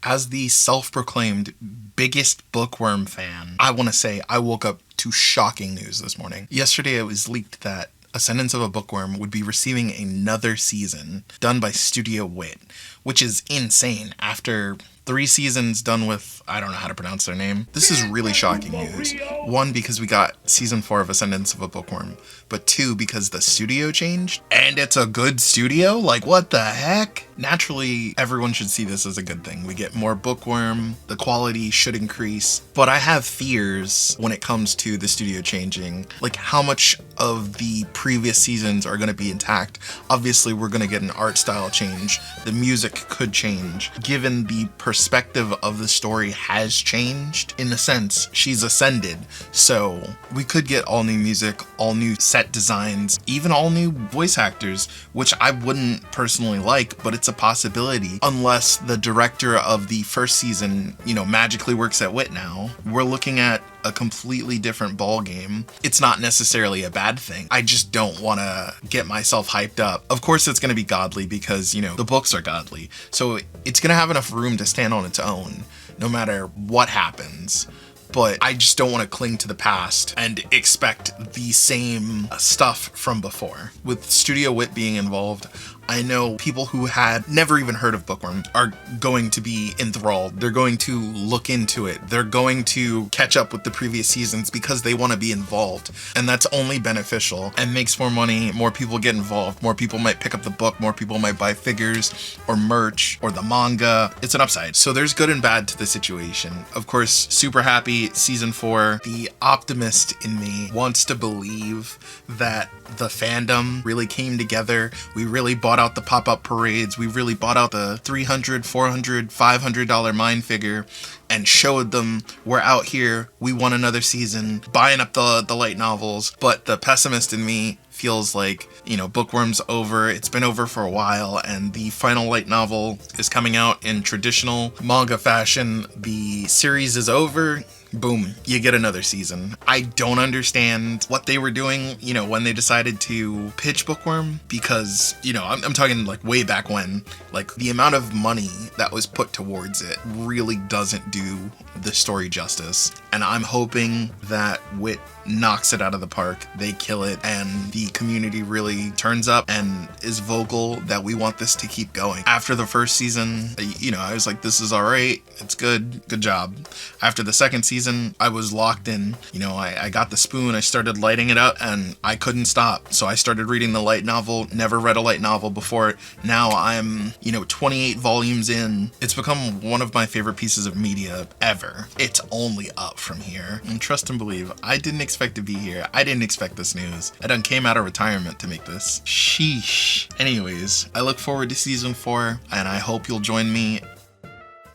As the self-proclaimed biggest Bookworm fan, I want to say I woke up to shocking news this morning. Yesterday it was leaked that Ascendance of a Bookworm would be receiving another season done by Studio Wit, which is insane after 3 seasons done with, I don't know how to pronounce their name. This is really shocking news. 1, because we got season 4 of Ascendance of a Bookworm, but 2, because the studio changed, and it's a good studio? Like, what the heck? Naturally, everyone should see this as a good thing. We get more Bookworm, the quality should increase, but I have fears when it comes to the studio changing, like how much of the previous seasons are going to be intact. Obviously, we're going to get an art style change. The music could change. Given the perspective of the story has changed, in a sense, she's ascended. So we could get all new music, all new set designs, even all new voice actors, which I wouldn't personally like, but it's a possibility unless the director of the first season, magically works at Wit now. We're looking at a completely different ball game. It's not necessarily a bad thing. I just don't want to get myself hyped up. Of course it's going to be godly because, the books are godly. So it's going to have enough room to stand on its own no matter what happens. But I just don't want to cling to the past and expect the same stuff from before. With Studio Wit being involved, I know people who had never even heard of Bookworm are going to be enthralled. They're going to look into it. They're going to catch up with the previous seasons because they want to be involved. And that's only beneficial and makes more money. More people get involved. More people might pick up the book. More people might buy figures or merch or the manga. It's an upside. So there's good and bad to the situation. Of course, super happy season 4. The optimist in me wants to believe that the fandom really came together. We really bought out the pop-up parades. We really bought out the $300, $400, $500 mine figure and showed them we're out here. We want another season, buying up the light novels. But the pessimist in me feels like, Bookworm's over. It's been over for a while, and the final light novel is coming out in traditional manga fashion. The series is over. Boom, you get another season. I don't understand what they were doing, when they decided to pitch Bookworm, because, I'm talking like way back when, like the amount of money that was put towards it really doesn't do the story justice. And I'm hoping that Wit knocks it out of the park, they kill it, and the community really turns up and is vocal that we want this to keep going. After the first season, I was like, this is all right, it's good job. After the second season, I was locked in. I got the spoon, I started lighting it up, and I couldn't stop. So I started reading the light novel, never read a light novel before. Now I'm, 28 volumes in. It's become one of my favorite pieces of media ever. It's only up from here. And trust and believe, I didn't expect to be here. I didn't expect this news. I done came out of retirement to make this. Sheesh. Anyways, I look forward to season 4, and I hope you'll join me